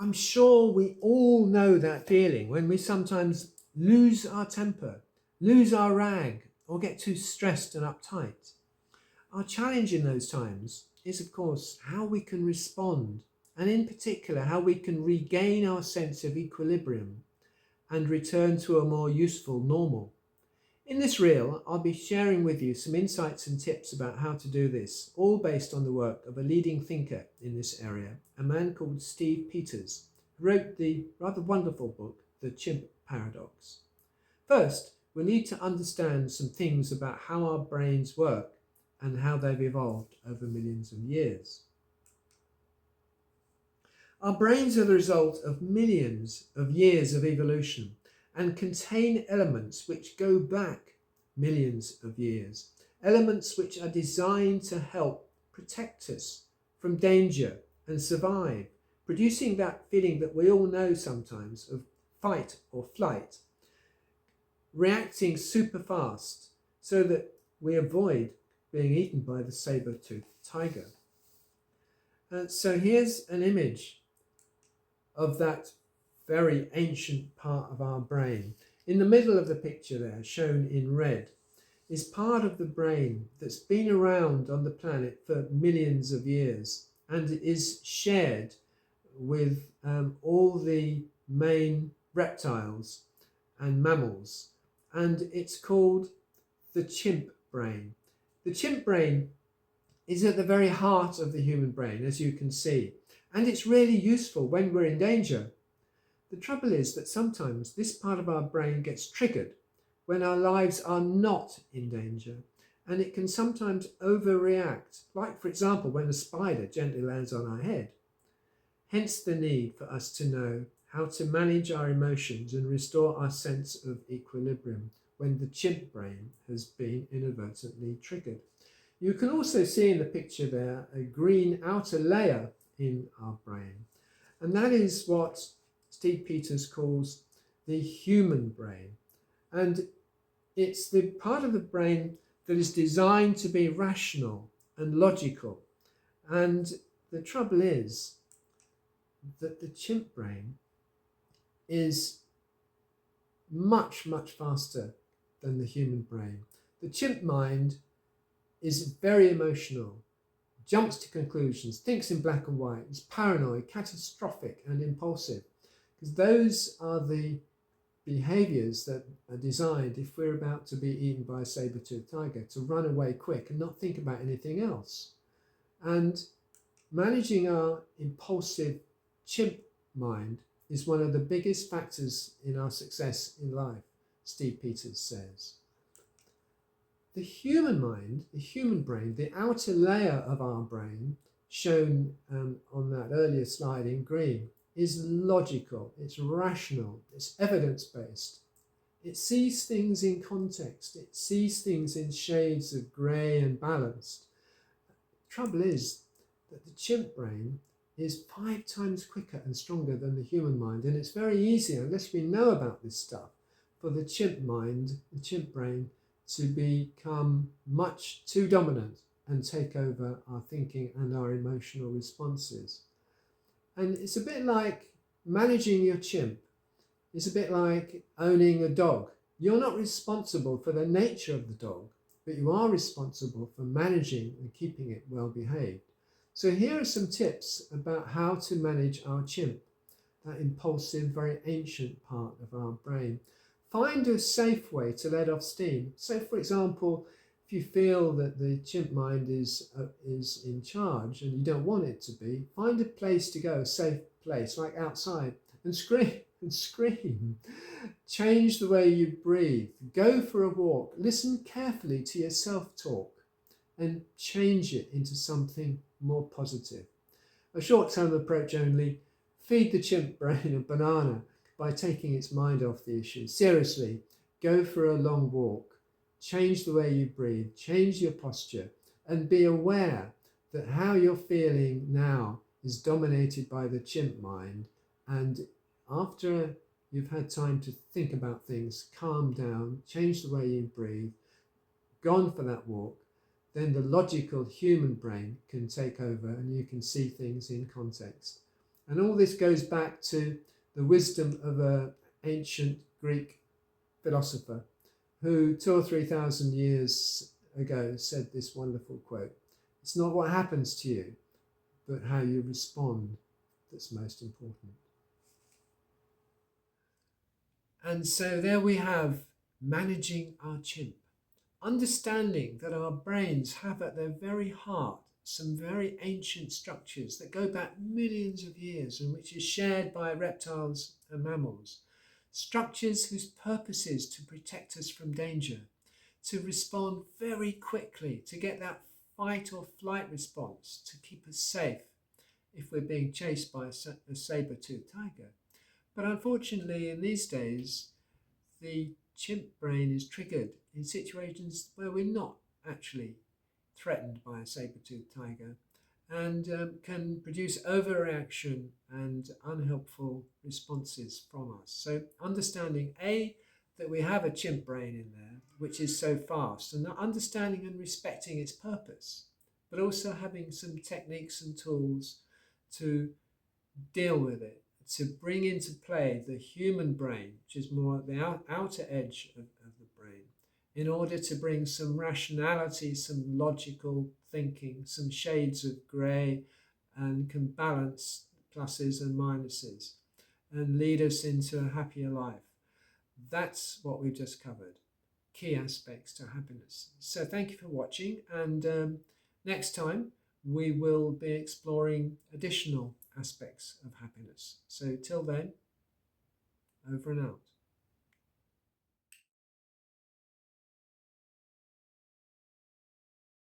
I'm sure we all know that feeling when we sometimes lose our temper, lose our rag, or get too stressed and uptight. Our challenge in those times is, of course, how we can respond, and in particular, how we can regain our sense of equilibrium and return to a more useful normal. In this reel, I'll be sharing with you some insights and tips about how to do this, all based on the work of a leading thinker in this area, a man called Steve Peters, who wrote the rather wonderful book, The Chimp Paradox. First, we need to understand some things about how our brains work and how they've evolved over millions of years. Our brains are the result of millions of years of evolution and contain elements which go back millions of years, elements which are designed to help protect us from danger and survive, producing that feeling that we all know sometimes of fight or flight, reacting super fast so that we avoid being eaten by the saber-toothed tiger. So here's an image of that very ancient part of our brain. In the middle of the picture there, shown in red, is part of the brain that's been around on the planet for millions of years and is shared with all the main reptiles and mammals. And it's called the chimp brain. The chimp brain is at the very heart of the human brain, as you can see, and it's really useful when we're in danger. The trouble is that sometimes this part of our brain gets triggered when our lives are not in danger, and it can sometimes overreact, like for example when a spider gently lands on our head. Hence the need for us to know how to manage our emotions and restore our sense of equilibrium when the chimp brain has been inadvertently triggered. You can also see in the picture there a green outer layer in our brain, and that is what Steve Peters calls the human brain, and it's the part of the brain that is designed to be rational and logical. And the trouble is that the chimp brain is much faster than the human brain. The chimp mind is very emotional, jumps to conclusions, thinks in black and white, is paranoid, catastrophic and impulsive, because those are the behaviors that are designed, if we're about to be eaten by a saber-toothed tiger, to run away quick and not think about anything else. And managing our impulsive chimp mind is one of the biggest factors in our success in life, Steve Peters says. The human mind, the human brain, the outer layer of our brain, shown on that earlier slide in green, is logical, it's rational, it's evidence-based. It sees things in context, it sees things in shades of grey and balanced. The trouble is that the chimp brain is 5 times quicker and stronger than the human mind, and it's very easy, unless we know about this stuff, for the chimp mind, the chimp brain, to become much too dominant and take over our thinking and our emotional responses. And it's a bit like managing your chimp. It's a bit like owning a dog. You're not responsible for the nature of the dog, but you are responsible for managing and keeping it well behaved. So here are some tips about how to manage our chimp, that impulsive, very ancient part of our brain. Find a safe way to let off steam. So, for example, if you feel that the chimp mind is in charge and you don't want it to be, find a place to go, a safe place, like outside, and scream. Change the way you breathe. Go for a walk. Listen carefully to your self-talk and change it into something more positive. A short-term approach only. Feed the chimp brain a banana by taking its mind off the issue. Seriously, go for a long walk. Change the way you breathe. Change your posture. And be aware that how you're feeling now is dominated by the chimp mind. And after you've had time to think about things, calm down, change the way you breathe, gone for that walk, then the logical human brain can take over and you can see things in context. And all this goes back to the wisdom of an ancient Greek philosopher who 2 or 3 thousand years ago said this wonderful quote: "It's not what happens to you, but how you respond that's most important." And so there we have managing our chimp, understanding that our brains have at their very heart some very ancient structures that go back millions of years and which is shared by reptiles and mammals. Structures whose purpose is to protect us from danger, to respond very quickly, to get that fight or flight response, to keep us safe if we're being chased by a saber-toothed tiger. But unfortunately, in these days, the chimp brain is triggered in situations where we're not actually threatened by a saber-toothed tiger, and can produce overreaction and unhelpful responses from us. So understanding that we have a chimp brain in there which is so fast, and understanding and respecting its purpose, but also having some techniques and tools to deal with it, to bring into play the human brain, which is more at the outer edge of the brain, in order to bring some rationality, some logical thinking, some shades of grey, and can balance pluses and minuses and lead us into a happier life. That's what we've just covered, key aspects to happiness. So thank you for watching, and next time we will be exploring additional aspects of happiness. So till then, over and out.